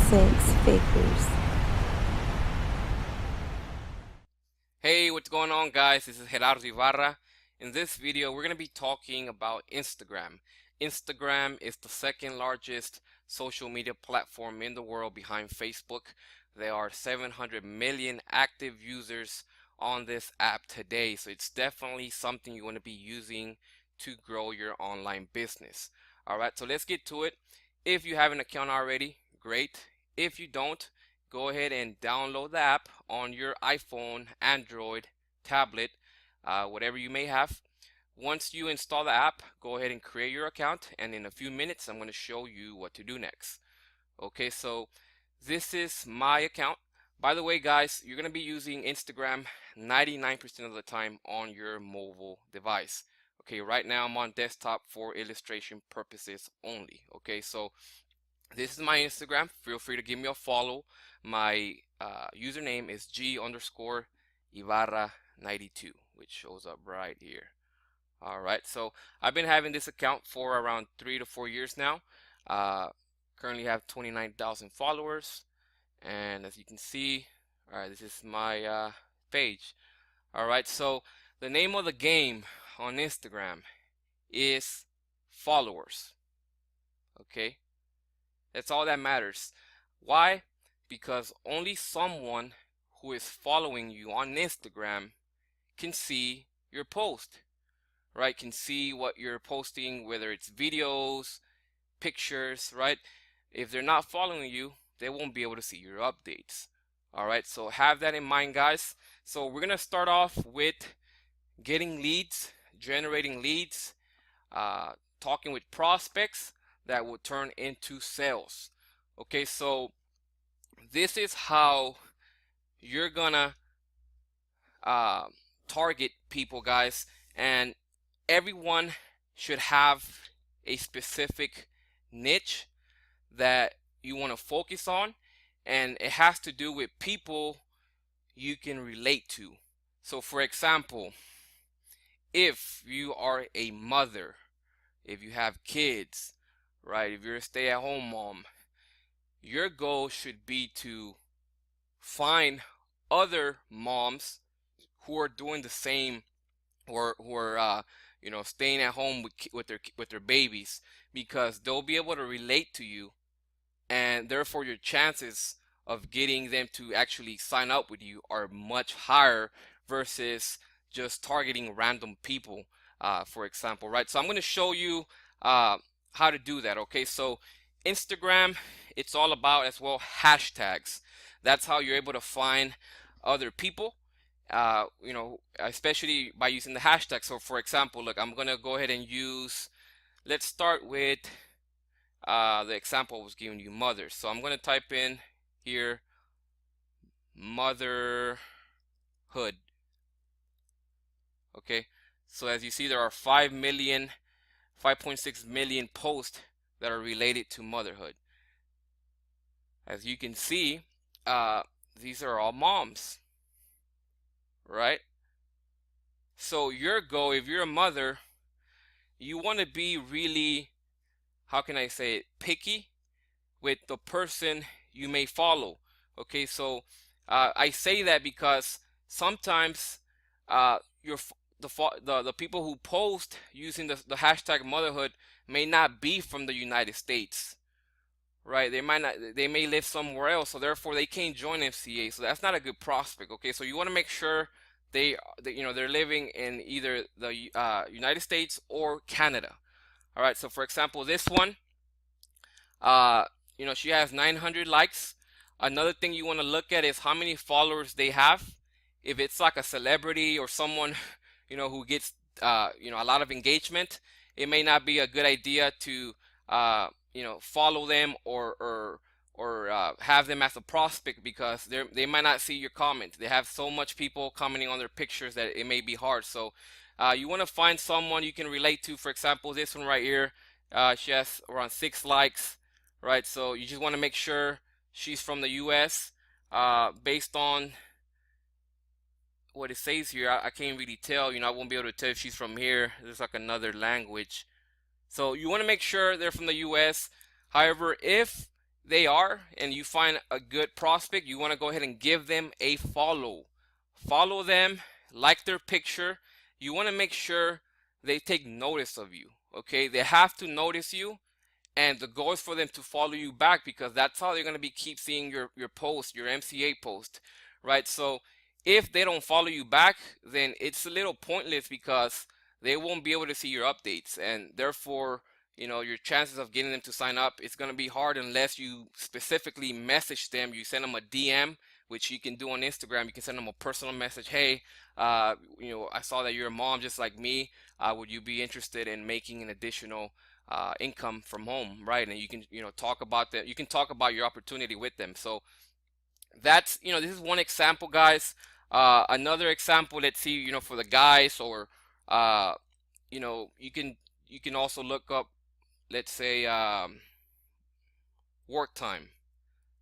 Sense Fakers. Hey, what's going on, guys? This is Gerardo Ibarra. In this video, we're going to be talking about Instagram. Instagram is the second largest social media platform in the world behind Facebook. There are 700 million active users on this app today, so it's definitely something you want to be using to grow your online business. All right, so let's get to it. If you have an account already, great. If you don't, go ahead and download the app on your iPhone, Android, tablet, whatever you may have. Once you install the app, go ahead and create your account, and in a few minutes I'm going to show you what to do next. Okay, so this is my account. By the way, guys, you're going to be using Instagram 99% of the time on your mobile device. Okay, right now I'm on desktop for illustration purposes only. Okay, so this is my Instagram. Feel free to give me a follow. My username is G_Ibarra92, which shows up right here. All right, so I've been having this account for around 3 to 4 years now. Currently have 29,000 followers, and as you can see, all right, this is my page. All right, so the name of the game on Instagram is followers. Okay, that's all that matters. Why? Because only someone who is following you on Instagram can see your post, right? Can see what you're posting, whether it's videos, pictures, right? If they're not following you, they won't be able to see your updates. All right, so have that in mind, guys. So we're gonna start off with getting leads, generating leads, talking with prospects that will turn into sales. Okay, so this is how you're gonna target people, guys, and everyone should have a specific niche that you want to focus on, and it has to do with people you can relate to. So for example, if you are a mother, if you have kids, right, if you're a stay-at-home mom, your goal should be to find other moms who are doing the same, or who are staying at home with their babies, because they'll be able to relate to you, and therefore your chances of getting them to actually sign up with you are much higher versus just targeting random people, for example, right? So I'm going to show you how to do that. Okay, so Instagram, it's all about as well hashtags. That's how you're able to find other people, especially by using the hashtag. So for example, look, I'm gonna go ahead and use, let's start with the example I was giving you, mothers. So I'm gonna type in here motherhood. Okay, so as you see, there are 5.6 million posts that are related to motherhood. As you can see, these are all moms, right? So your goal, if you're a mother, you want to be really, how can I say it, picky with the person you may follow. Okay, so I say that because sometimes the people who post using the hashtag motherhood may not be from the United States, right? They may live somewhere else, so therefore they can't join FCA. So that's not a good prospect. Okay, so you want to make sure they're living in either the United States or Canada. All right, so for example, this one, she has 900 likes. Another thing you want to look at is how many followers they have. If it's like a celebrity or someone who gets a lot of engagement, it may not be a good idea to follow them or have them as a prospect, because they might not see your comment. They have so much people commenting on their pictures that it may be hard. So you want to find someone you can relate to. For example, this one right here, she has around 6 likes, right? So you just want to make sure she's from the US. Based on what it says here, I can't really tell. I won't be able to tell if she's from here. There's like another language. So you want to make sure they're from the US. However, if they are and you find a good prospect, you want to go ahead and give them a follow. Follow them, like their picture. You want to make sure they take notice of you. Okay, they have to notice you, and the goal is for them to follow you back, because that's how they're going to be keep seeing your post, your MCA post, right? So if they don't follow you back, then it's a little pointless, because they won't be able to see your updates, and therefore, your chances of getting them to sign up, it's going to be hard unless you specifically message them. You send them a DM, which you can do on Instagram. You can send them a personal message. Hey, I saw that you're a mom just like me. Would you be interested in making an additional income from home, right? And you can, talk about that. You can talk about your opportunity with them. So that's, this is one example, guys. Another example, let's see, for the guys, or you can also look up, let's say, work time.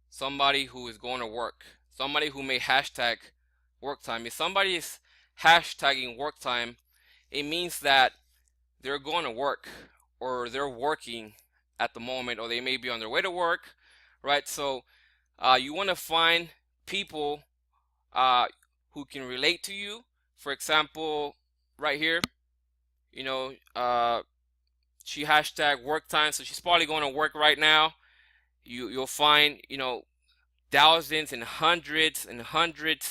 Somebody who is going to work. Somebody who may hashtag work time. If somebody is hashtagging work time, it means that they're going to work, or they're working at the moment, or they may be on their way to work, right? So you want to find people who can relate to you. For example, right here, you know, uh, she hashtag work time, so she's probably going to work right now. You'll find, thousands and hundreds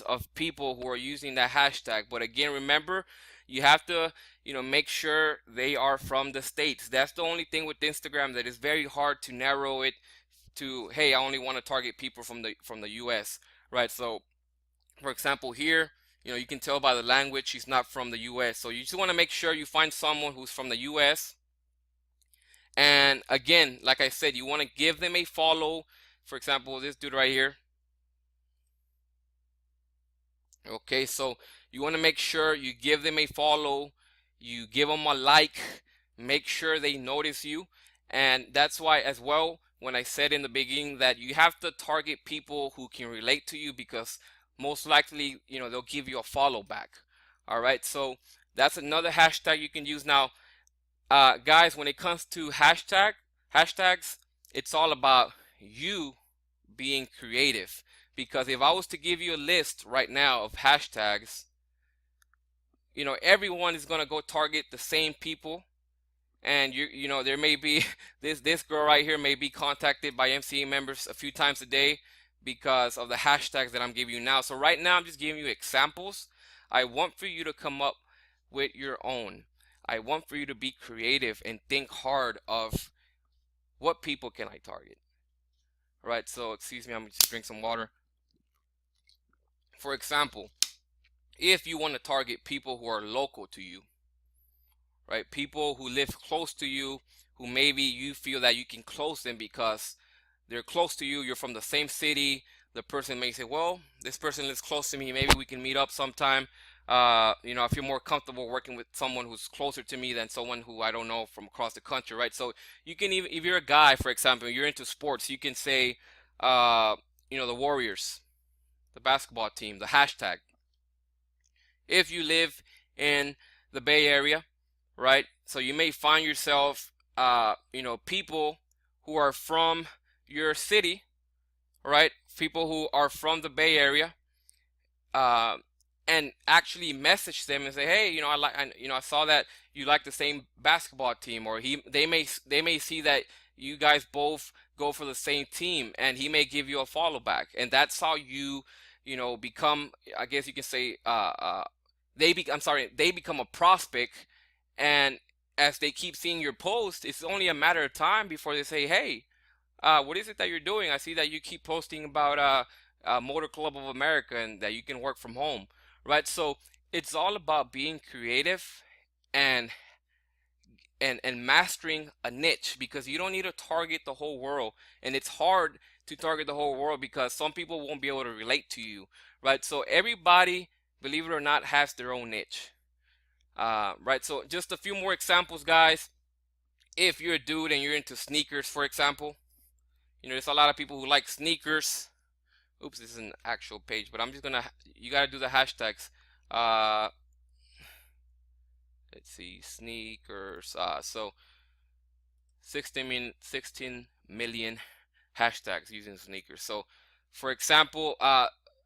of people who are using that hashtag. But again, remember, you have to, make sure they are from the States. That's the only thing with Instagram that is very hard to narrow it to, hey, I only want to target people from the US, right? So, for example, here, you can tell by the language she's not from the US. So you just want to make sure you find someone who's from the US. And again, like I said, you want to give them a follow. For example, this dude right here. Okay, so you want to make sure you give them a follow, you give them a like, make sure they notice you. And that's why, as well, when I said in the beginning that you have to target people who can relate to you, because most likely, they'll give you a follow back. All right, so that's another hashtag you can use. Now, guys, when it comes to hashtags, it's all about you being creative. Because if I was to give you a list right now of hashtags, everyone is going to go target the same people. And there may be this girl right here may be contacted by MCA members a few times a day because of the hashtags that I'm giving you now. So right now I'm just giving you examples. I want for you to come up with your own. I want for you to be creative and think hard of what people can I target. Right, so excuse me, I'm just drink some water. For example, if you want to target people who are local to you, right, people who live close to you, who maybe you feel that you can close them because they're close to you, you're from the same city, the person may say, well, this person lives close to me, maybe we can meet up sometime. I feel more comfortable working with someone who's closer to me than someone who I don't know from across the country, right? So you can, even if you're a guy, for example, you're into sports, you can say, the Warriors, the basketball team, the hashtag. If you live in the Bay Area, right? So you may find yourself, people who are from your city, right? People who are from the Bay Area, uh, and actually message them and say, hey, I saw that you like the same basketball team, or they may see that you guys both go for the same team, and he may give you a follow back, and that's how you, become, I guess you can say, they become a prospect, and as they keep seeing your post, it's only a matter of time before they say, hey, what is it that you're doing? I see that you keep posting about Motor Club of America and that you can work from home, right? So it's all about being creative and and mastering a niche, because you don't need to target the whole world, and it's hard to target the whole world because some people won't be able to relate to you, right? So everybody, believe it or not, has their own niche, right? So just a few more examples, guys. If you're a dude and you're into sneakers, for example, there's a lot of people who like sneakers. Oops, this is an actual page, but I'm just gonna, you gotta do the hashtags. Uh, let's see, sneakers. So 16 million hashtags using sneakers. So for example,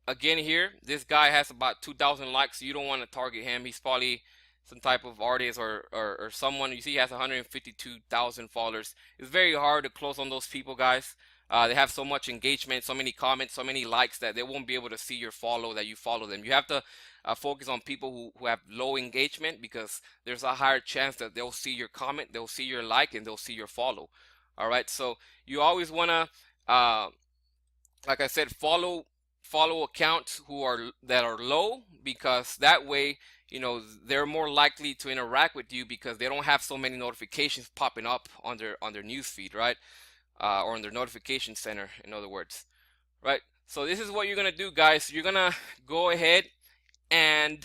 again here, this guy has about 2,000 likes, so you don't want to target him. He's probably some type of artist or someone. You see he has 152,000 followers. It's very hard to close on those people, guys. They have so much engagement, so many comments, so many likes that they won't be able to see your follow, that you follow them. You have to focus on people who have low engagement, because there's a higher chance that they'll see your comment, they'll see your like, and they'll see your follow. All right, so you always want to, like I said, follow accounts that are low, because that way, you know, they're more likely to interact with you, because they don't have so many notifications popping up on their news feed, right? Or on their notification center, in other words, right? So this is what you're gonna do, guys. You're gonna go ahead and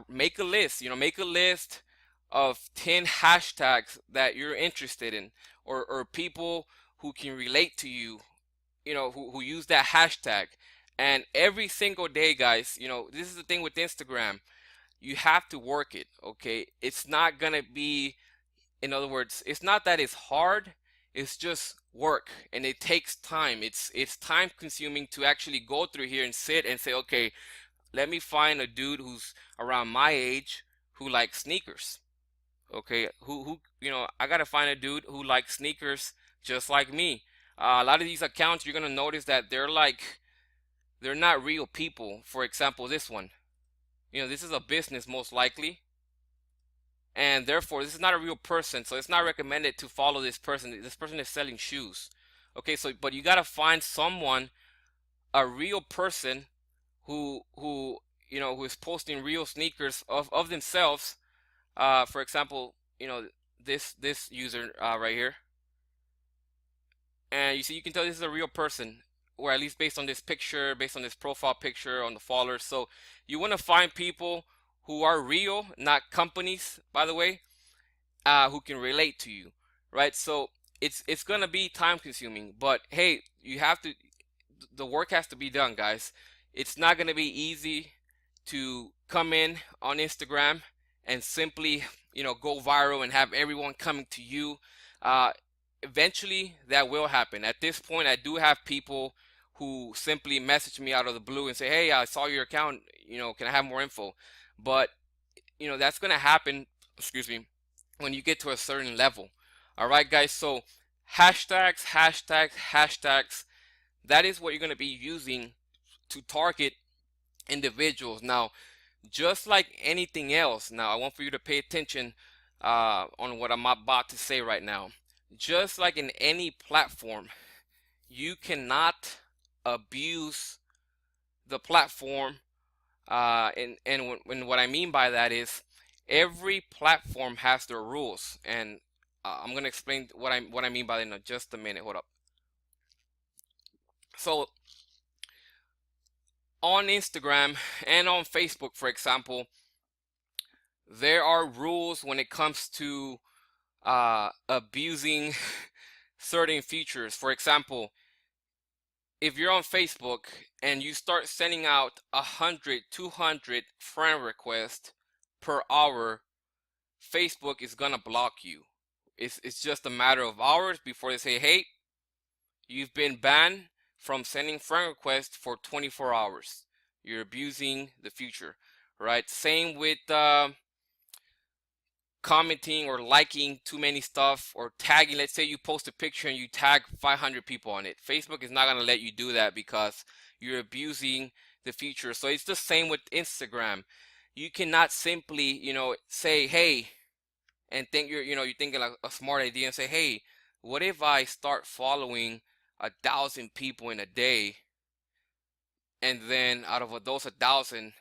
make a list. You know, make a list of 10 hashtags that you're interested in, or people who can relate to you, you know, who use that hashtag. And every single day, guys, you know, this is the thing with Instagram. You have to work it, okay? It's not gonna be, in other words, it's not that it's hard, it's just work, and it takes time. It's time consuming to actually go through here and sit and say, okay, let me find a dude who's around my age who likes sneakers. Okay, who you know, I gotta find a dude who likes sneakers just like me. A lot of these accounts, you're gonna notice that they're not real people. For example, this one, you know, this is a business most likely, and therefore this is not a real person, so it's not recommended to follow this person. This person is selling shoes. Okay, so but you gotta find someone, a real person, who you know, who is posting real sneakers of themselves. For example, you know, this user right here, and you see, you can tell this is a real person, or at least based on this picture, based on this profile picture, on the followers. So you want to find people who are real, not companies, by the way, who can relate to you, right? So it's gonna be time consuming, but hey, you have to, the work has to be done, guys. It's not gonna be easy to come in on Instagram and simply, you know, go viral and have everyone coming to you. Eventually that will happen. At this point, I do have people who simply message me out of the blue and say, hey, I saw your account, you know, can I have more info? But you know, that's gonna happen, excuse me, when you get to a certain level. All right, guys. So hashtags, that is what you're gonna be using to target individuals. Now, just like anything else, now I want for you to pay attention on what I'm about to say right now. Just like in any platform, you cannot abuse the platform. And what I mean by that is, every platform has their rules, and I'm gonna explain what I mean by that in just a minute. Hold up. So on Instagram and on Facebook, for example, there are rules when it comes to abusing certain features. For example, if you're on Facebook and you start sending out 100, 200 friend requests per hour, Facebook is gonna block you. It's just a matter of hours before they say, hey, you've been banned from sending friend requests for 24 hours. You're abusing the feature, right? Same with commenting or liking too many stuff, or tagging. Let's say you post a picture and you tag 500 people on it. Facebook is not going to let you do that because you're abusing the feature. So it's the same with Instagram. You cannot simply, you know, say, hey, and think you're thinking like a smart idea and say, hey, what if I start following 1,000 people in a day, and then out of those 1,000,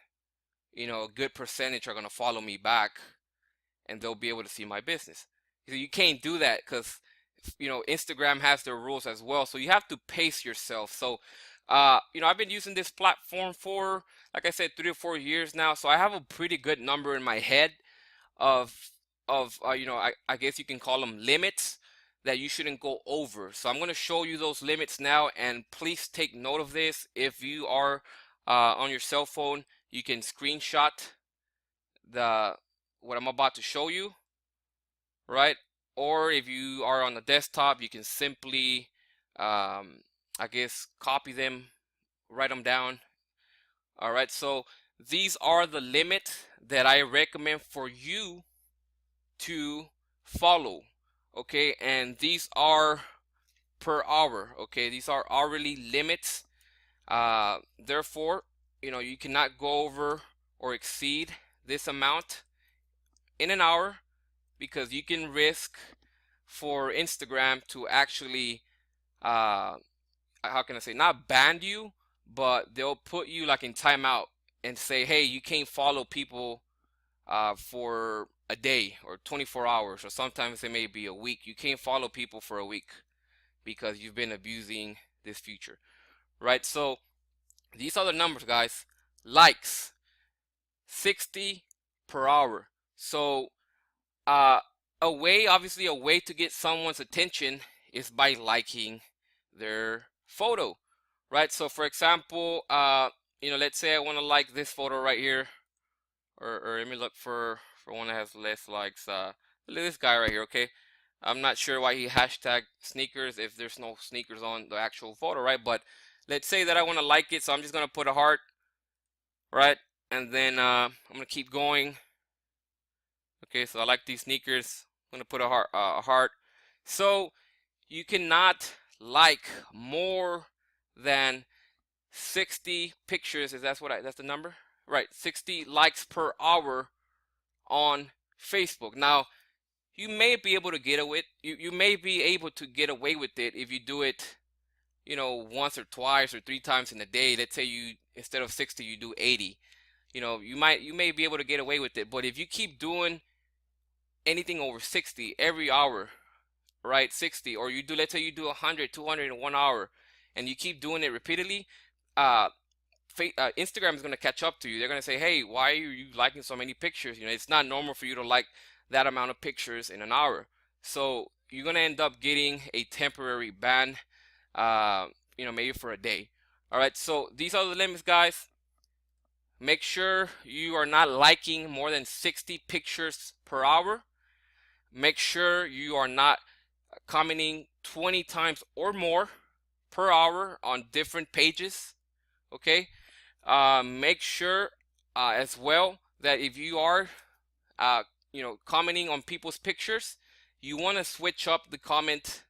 you know, a good percentage are going to follow me back, and they'll be able to see my business. So you can't do that, because you know, Instagram has their rules as well. So you have to pace yourself. So you know, I've been using this platform for, like I said, 3 or 4 years now. So I have a pretty good number in my head of you know, I guess you can call them limits that you shouldn't go over. So I'm going to show you those limits now, and please take note of this. If you are on your cell phone, you can screenshot what I'm about to show you, right? Or if you are on the desktop, you can simply I guess copy them, write them down. All right, so these are the limit that I recommend for you to follow. Okay, and these are per hour. Okay, these are hourly limits. Therefore, you cannot go over or exceed this amount in an hour, because you can risk for Instagram to actually, uh, how can I say, not ban you, but they'll put you like in timeout and say, hey, you can't follow people for a day or 24 hours, or sometimes it may be a week. You can't follow people for a week because you've been abusing this feature, right? So these are the numbers, guys. Likes, 60 per hour. So uh, obviously a way to get someone's attention is by liking their photo, right? So for example, let's say I want to like this photo right here, or let me look for one that has less likes. Look at this guy right here, okay? I'm not sure why he hashtag sneakers if there's no sneakers on the actual photo, right? But let's say that I want to like it, so I'm just gonna put a heart, right? And then I'm gonna keep going. Okay, so I like these sneakers. I'm gonna put a heart. So you cannot like more than 60 pictures. Is that's the number? Right, 60 likes per hour on Facebook. Now, you may be able to get away. You may be able to get away with it if you do it, once or twice or 3 times in a day. Let's say you, instead of 60, you do 80. You may be able to get away with it. But if you keep doing anything over 60 every hour, right? 60, or you do, let's say you do 100, 200 in 1 hour, and you keep doing it repeatedly, Instagram is going to catch up to you. They're going to say, hey, why are you liking so many pictures? It's not normal for you to like that amount of pictures in an hour. So you're going to end up getting a temporary ban, maybe for a day. All right, so these are the limits, guys. Make sure you are not liking more than 60 pictures per hour. Make sure you are not commenting 20 times or more per hour on different pages. Okay, make sure as well that if you are commenting on people's pictures, you want to switch up the comment.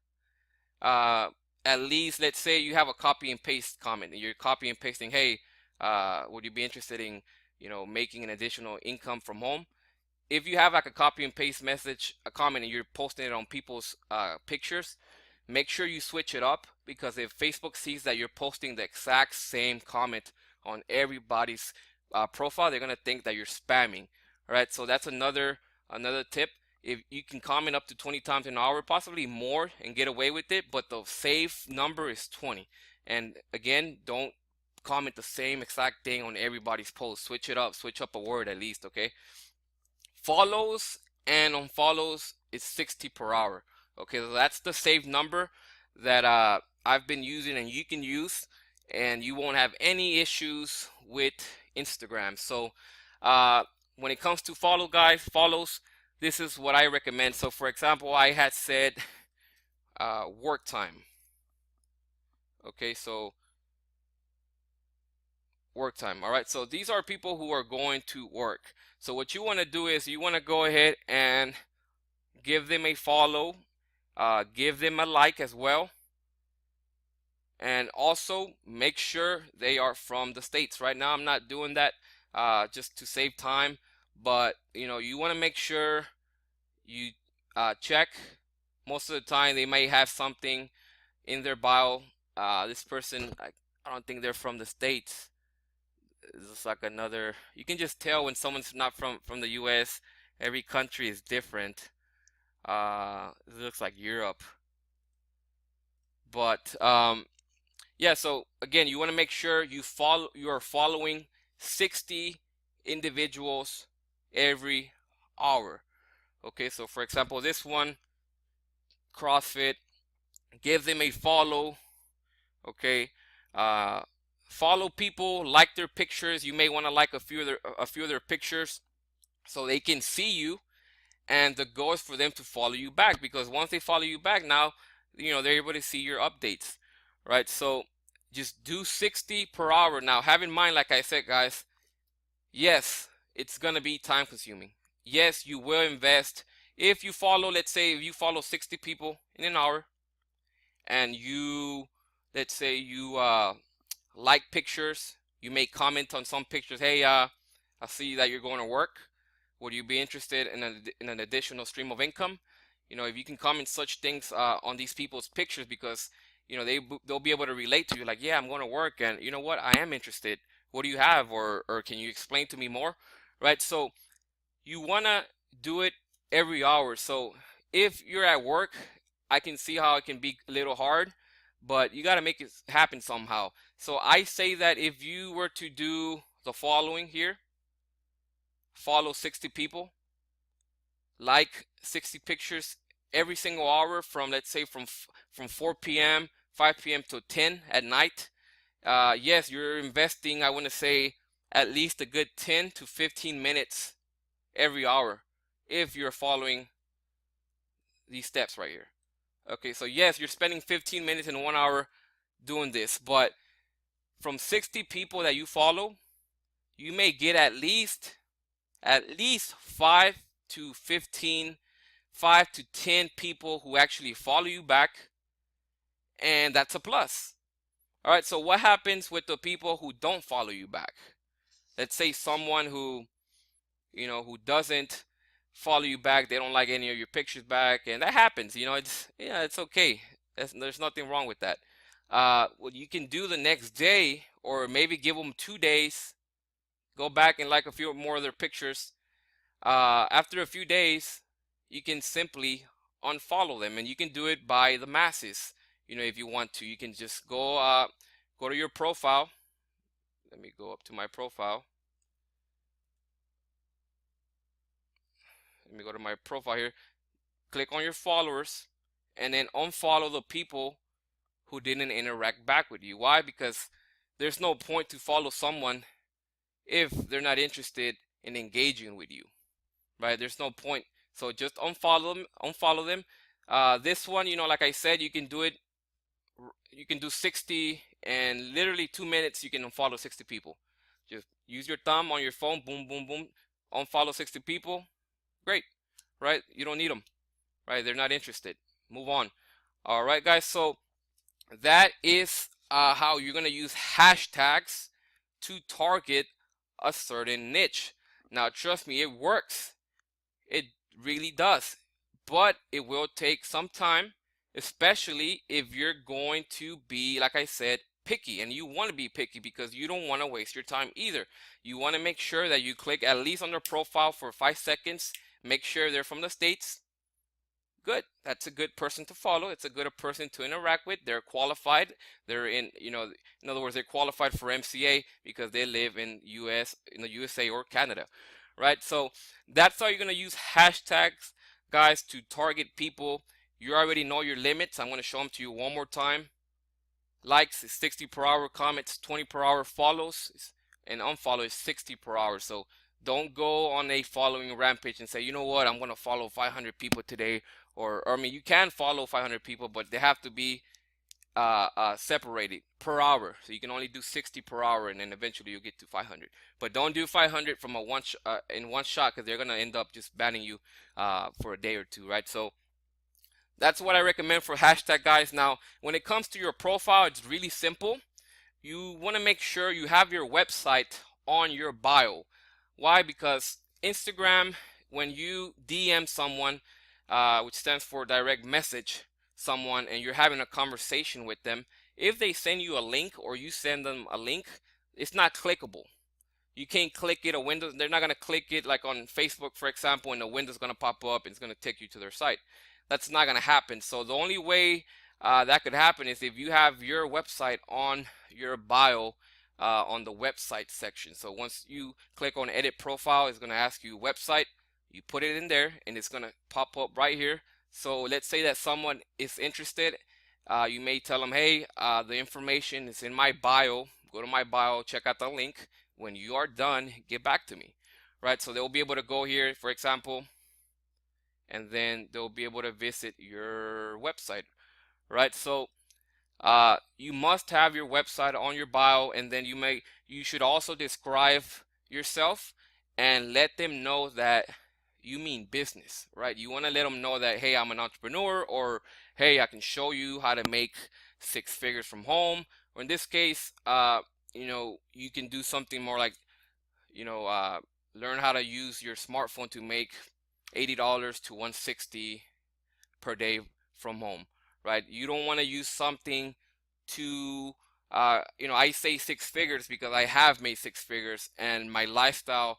At least, let's say you have a copy and paste comment and you're copy and pasting, hey, would you be interested in making an additional income from home? If you have like a copy and paste message, a comment, and you're posting it on people's pictures, make sure you switch it up, because if Facebook sees that you're posting the exact same comment on everybody's profile, they're gonna think that you're spamming. All right, so that's another tip. If you can comment up to 20 times an hour, possibly more, and get away with it, but the safe number is 20. And again, don't comment the same exact thing on everybody's post. Switch it up. Switch up a word at least, okay? Follows and unfollows is 60 per hour. Okay, so that's the safe number that I've been using and you can use, and you won't have any issues with Instagram. So when it comes to follows, this is what I recommend. So for example, I had said work time. Okay, so work time. All right, so these are people who are going to work. So what you want to do is you want to go ahead and give them a follow, give them a like as well, and also make sure they are from the States. Right now I'm not doing that just to save time, but you want to make sure you check. Most of the time they may have something in their bio. This person, I don't think they're from the States. It's like another, you can just tell when someone's not from the US. Every country is different. It looks like Europe. But yeah, so again, you want to make sure you are following 60 individuals every hour. Okay, so for example, this one, CrossFit, give them a follow. Okay, follow people, like their pictures. You may want to like a few of their pictures so they can see you, and the goal is for them to follow you back, because once they follow you back, now they're able to see your updates, right? So just do 60 per hour. Now, have in mind, like I said, guys, yes, it's gonna be time consuming. Yes, you will invest. If you follow, let's say, if you follow 60 people in an hour, and let's say you like pictures, you may comment on some pictures. Hey, I see that you're going to work. Would you be interested in an additional stream of income? If you can comment such things on these people's pictures, because they'll be able to relate to you. Like, yeah, I'm going to work, and you know what? I am interested. What do you have, or can you explain to me more? Right. So you want to do it every hour. So if you're at work, I can see how it can be a little hard, but you got to make it happen somehow. So I say that if you were to do the following here, follow 60 people, like 60 pictures every single hour from, let's say, from 4 p.m., 5 p.m. to 10 at night. Yes, you're investing, I want to say, at least a good 10 to 15 minutes every hour if you're following these steps right here. Okay, so yes, you're spending 15 minutes in 1 hour doing this, but from 60 people that you follow, you may get at least 5 to 15, 5 to 10 people who actually follow you back, and that's a plus. All right, so what happens with the people who don't follow you back? Let's say someone who doesn't follow you back, they don't like any of your pictures back, and that happens. It's okay. There's nothing wrong with that. What you can do the next day, or maybe give them 2 days, go back and like a few more of their pictures. After a few days, you can simply unfollow them, and you can do it by the masses. If you want to, you can just go to your profile. Let me go up to my profile. Let me go to my profile here. Click on your followers, and then unfollow the people who didn't interact back with you. Why? Because there's no point to follow someone if they're not interested in engaging with you, right? There's no point. So just unfollow them. This one, like I said, you can do 60, and literally 2 minutes you can unfollow 60 people. Just use your thumb on your phone, boom, boom, boom, unfollow 60 people. Great, right? You don't need them, right? They're not interested. Move on. All right, guys. So that is how you're gonna use hashtags to target a certain niche. Now, trust me, it works. It really does, but it will take some time, especially if you're going to be, like I said, picky. And you want to be picky because you don't want to waste your time either. You want to make sure that you click at least on their profile for 5 seconds. Make sure they're from the States. Good. That's a good person to follow. It's a good person to interact with. They're qualified. They're in other words, they're qualified for MCA because they live in the USA or Canada, right? So that's how you're going to use hashtags, guys, to target people. You already know your limits. I'm going to show them to you one more time. Likes is 60 per hour, comments 20 per hour, follows and unfollow is 60 per hour. So don't go on a following rampage and say, you know what, I'm going to follow 500 people today. Or I mean, you can follow 500 people, but they have to be separated per hour. So you can only do 60 per hour, and then eventually you'll get to 500. But don't do 500 from in one shot, because they're gonna end up just banning you for a day or two, right? So that's what I recommend for hashtag, guys. Now, when it comes to your profile, it's really simple. You want to make sure you have your website on your bio. Why? Because Instagram, when you DM someone, which stands for direct message someone, and you're having a conversation with them, if they send you a link or you send them a link, it's not clickable. You can't click it. They're not going to click it like on Facebook, for example, and the window's going to pop up and it's going to take you to their site. That's not going to happen. So the only way that could happen is if you have your website on your bio, on the website section. So once you click on edit profile, it's going to ask you website. You put it in there and it's going to pop up right here. So let's say that someone is interested. You may tell them, hey, the information is in my bio. Go to my bio, check out the link. When you are done, get back to me, right? So they'll be able to go here, for example, and then they'll be able to visit your website, right? So you must have your website on your bio, and then you should also describe yourself and let them know that you mean business, right? You want to let them know that, hey, I'm an entrepreneur, or hey, I can show you how to make 6 figures from home. Or in this case, you can do something more like, you know, uh, learn how to use your smartphone to make $80 to 160 per day from home, right? You don't want to use something to, I say 6 figures because I have made 6 figures and my lifestyle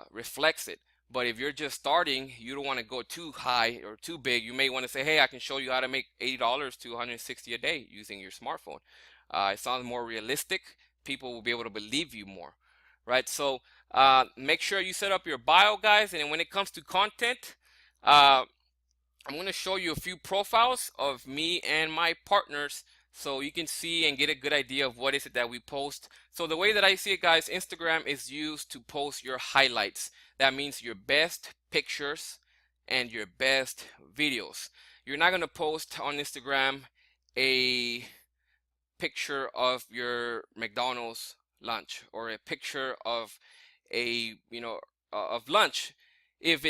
reflects it. But if you're just starting, you don't want to go too high or too big. You may want to say, hey, I can show you how to make $80 to 160 a day using your smartphone. It sounds more realistic. People will be able to believe you more, right? So make sure you set up your bio, guys. And when it comes to content, uh, I'm going to show you a few profiles of me and my partners so you can see and get a good idea of what is it that we post. So the way that I see it, guys, Instagram is used to post your highlights. That means your best pictures and your best videos. You're not going to post on Instagram a picture of your McDonald's lunch or a picture of a of lunch if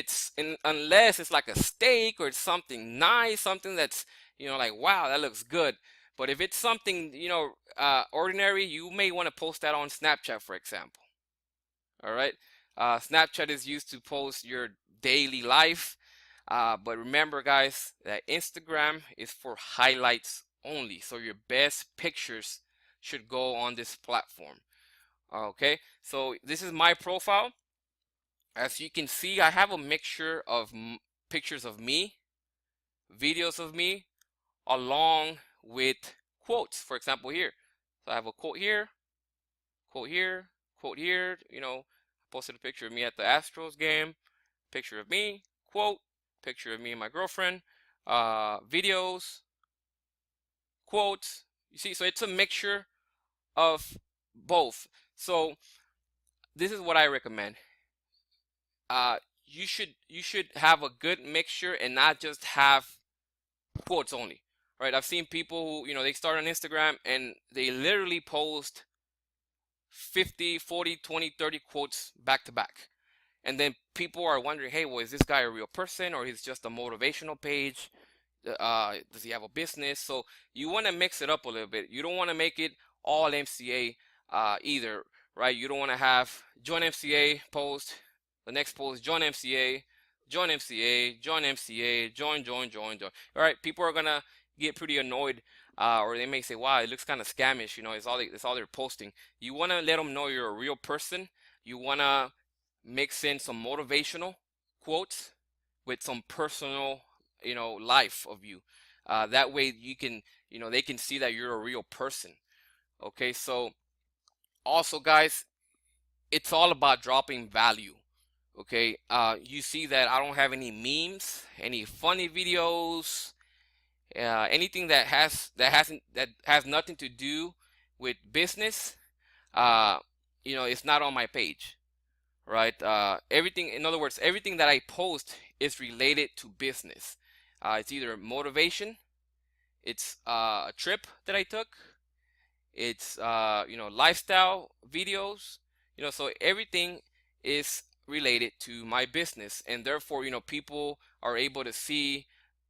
unless it's like a steak or something nice, something that's like, wow, that looks good. But if it's something ordinary, you may want to post that on Snapchat, for example. All right. Snapchat is used to post your daily life, but remember, guys, that Instagram is for highlights only, so your best pictures should go on this platform. Okay, so this is my profile. As you can see, I have a mixture of pictures of me, videos of me, along with quotes. For example, here. So I have a quote here, quote here, quote here. Posted a picture of me at the Astros game, picture of me, quote, picture of me and my girlfriend, videos, quotes. You see, so it's a mixture of both. So this is what I recommend. You should have a good mixture and not just have quotes only, right? I've seen people who they start on Instagram and they literally post 50, 40, 20, 30 quotes back to back, and then people are wondering, hey, well, is this guy a real person or he's just a motivational page? Does he have a business? So you want to mix it up a little bit. You don't want to make it all MCA either, right? You don't want to have join MCA post, the next post join MCA, join MCA, join MCA, join. All right, people are gonna get pretty annoyed, or they may say, wow, it looks kind of scamish. It's all they're posting. You want to let them know you're a real person. You want to mix in some motivational quotes with some personal life of you. That way you can they can see that you're a real person. Okay, so also, guys, it's all about dropping value. Okay, you see that I don't have any memes, any funny videos, anything that has nothing to do with business. It's not on my page, right? Everything, in other words, everything that I post is related to business. It's either motivation, it's a trip that I took, it's lifestyle videos, so everything is related to my business, and therefore people are able to see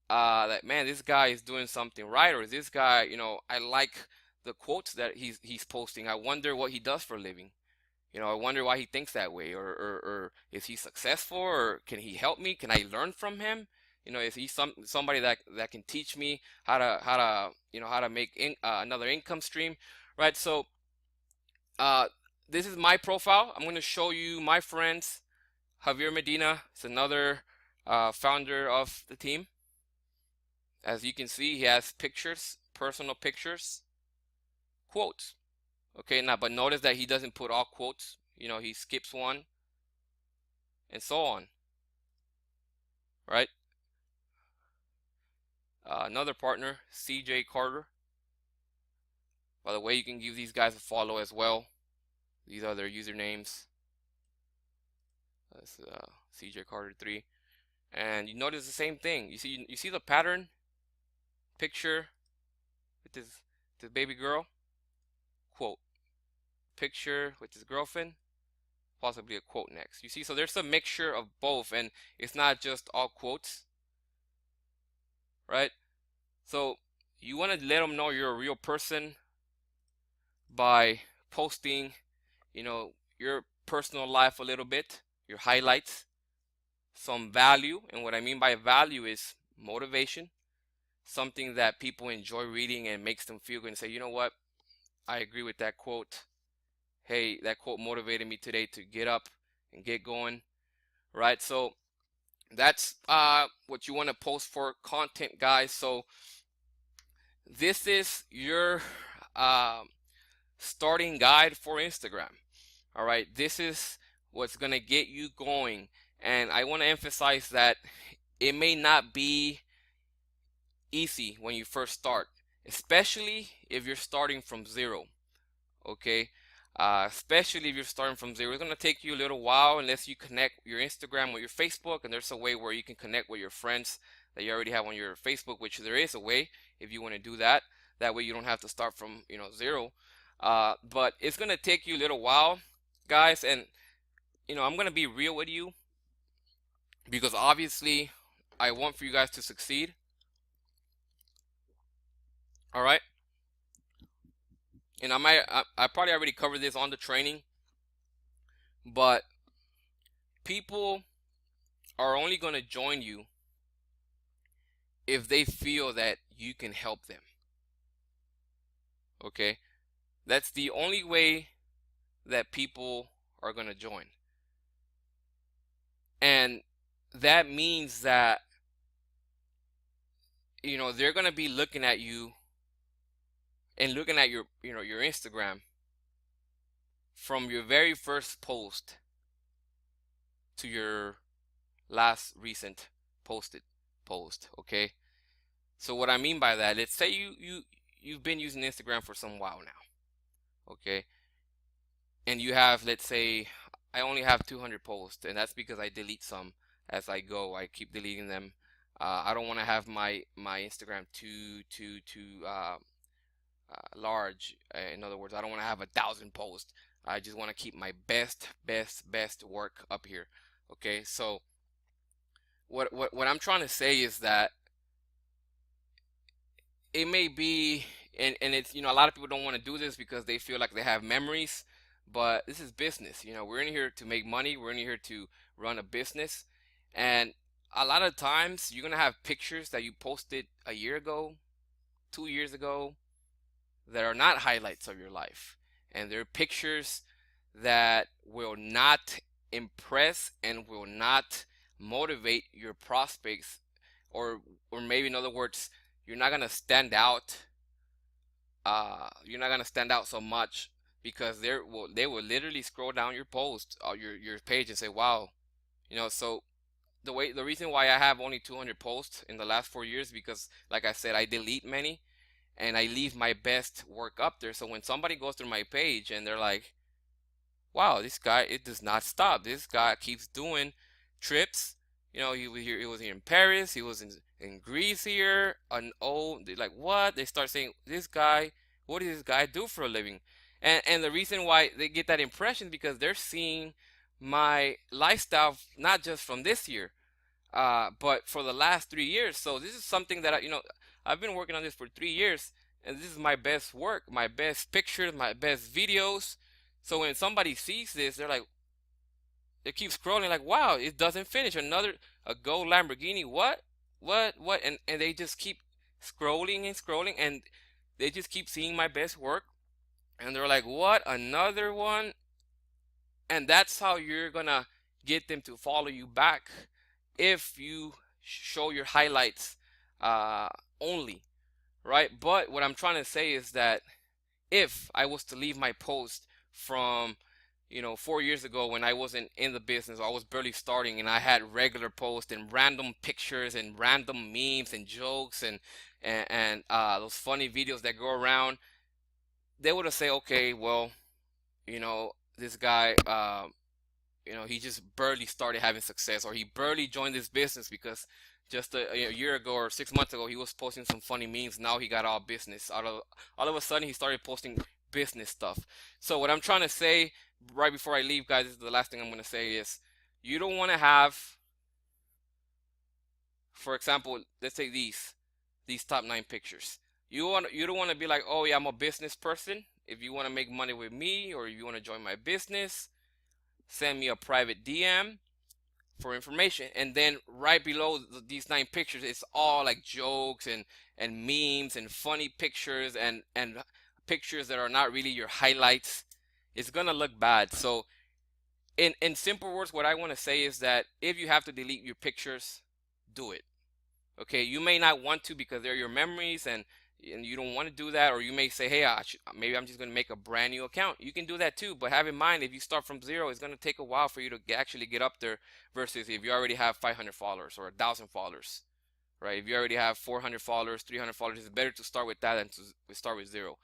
that, man, this guy is doing something right, or this guy, I like the quotes that he's posting. I wonder what he does for a living. I wonder why he thinks that way, or is he successful, or can he help me? Can I learn from him? Is he somebody that can teach me how to make another income stream, right? So this is my profile. I'm going to show you my friends. Javier Medina is another founder of the team. As you can see, he has pictures, personal pictures, quotes. Okay, now, but notice that he doesn't put all quotes. He skips one, and so on. Right? Another partner, CJ Carter. By the way, you can give these guys a follow as well. These are their usernames. That's CJ Carter 3. And you notice the same thing. You see the pattern, picture, with his baby girl, quote. Picture with his girlfriend, possibly a quote next. You see, so there's a mixture of both, and it's not just all quotes, right? So you want to let them know you're a real person by posting, your personal life a little bit, your highlights, some value. And what I mean by value is motivation, something that people enjoy reading and makes them feel good and say, you know what, I agree with that quote. Hey, that quote motivated me today to get up and get going, right? So that's what you want to post for content, guys. So this is your starting guide for Instagram. All right, this is what's gonna get you going, and I want to emphasize that it may not be easy when you first start, especially if you're starting from zero. Okay, especially if you're starting from zero, it's gonna take you a little while unless you connect your Instagram with your Facebook, and there's a way where you can connect with your friends that you already have on your Facebook, which there is a way if you want to do that. That way you don't have to start from zero. But it's gonna take you a little while, guys, and I'm gonna be real with you because obviously I want for you guys to succeed. All right, and I probably already covered this on the training, but people are only gonna join you if they feel that you can help them. Okay, that's the only way that people are gonna join, and that means that they're gonna be looking at you and looking at your Instagram from your very first post to your last recent posted post. Okay, so what I mean by that, let's say you've been using Instagram for some while now, okay, and you have, let's say, I only have 200 posts, and that's because I delete some as I go. I keep deleting them. I don't want to have my Instagram too large. In other words, I don't want to have 1,000 posts. I just want to keep my best work up here. Okay, so what I'm trying to say is that it may be, and it's, a lot of people don't want to do this because they feel like they have memories, but this is business. We're in here to make money. We're in here to run a business, and a lot of times you're gonna have pictures that you posted a year ago, 2 years ago, that are not highlights of your life, and they're pictures that will not impress and will not motivate your prospects, or maybe in other words, you're not gonna stand out. You're not gonna stand out so much because they will literally scroll down your post or your page and say, "Wow," So the reason why I have only 200 posts in the last 4 years, because like I said, I delete many and I leave my best work up there. So when somebody goes through my page and they're like, wow, this guy, it does not stop. This guy keeps doing trips. He was here in Paris. He was in Greece here. And they're like, what? They start saying, this guy, what does this guy do for a living? And the reason why they get that impression because they're seeing my lifestyle not just from this year, but for the last 3 years. So this is something that I've been working on this for 3 years, and this is my best work, my best pictures, my best videos. So when somebody sees this, they keep scrolling like, wow, it doesn't finish. Another a gold Lamborghini. What? And they just keep scrolling and scrolling, and they just keep seeing my best work, and they're like, what? Another one? And that's how you're gonna get them to follow you back if you show your highlights only, right? But what I'm trying to say is that if I was to leave my post from 4 years ago when I wasn't in the business, I was barely starting, and I had regular posts and random pictures and random memes and jokes and those funny videos that go around, they would have said, okay, well, this guy, he just barely started having success, or he barely joined this business because just a year ago or 6 months ago, he was posting some funny memes. Now he got all business. All of a sudden, he started posting business stuff. So what I'm trying to say right before I leave, guys, this is the last thing I'm going to say is you don't want to have, for example, let's say these top 9 pictures. You don't want to be like, oh yeah, I'm a business person. If you want to make money with me or if you want to join my business, send me a private DM for information. And then right below these 9 pictures, it's all like jokes and memes and funny pictures and pictures that are not really your highlights. It's gonna look bad. So in simple words, what I want to say is that if you have to delete your pictures, do it. Okay, you may not want to because they're your memories and you don't want to do that, or you may say, hey, maybe I'm just going to make a brand new account. You can do that too, but have in mind, if you start from zero, it's going to take a while for you to actually get up there versus if you already have 500 followers or 1,000 followers, right? If you already have 400 followers, 300 followers, it's better to start with that than to start with zero.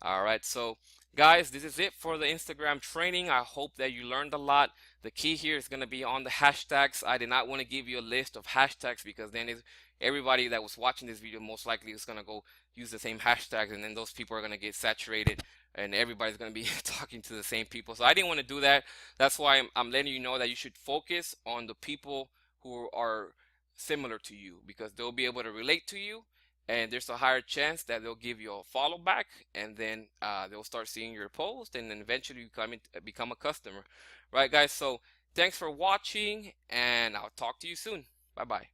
All right, so guys, this is it for the Instagram training. I hope that you learned a lot. The key here is going to be on the hashtags. I did not want to give you a list of hashtags because then everybody that was watching this video most likely is going to go use the same hashtags, and then those people are going to get saturated and everybody's going to be talking to the same people. So I didn't want to do that. That's why I'm letting you know that you should focus on the people who are similar to you because they'll be able to relate to you, and there's a higher chance that they'll give you a follow back, and then they'll start seeing your post, and then eventually become a customer. Right, guys? So thanks for watching, and I'll talk to you soon. Bye bye.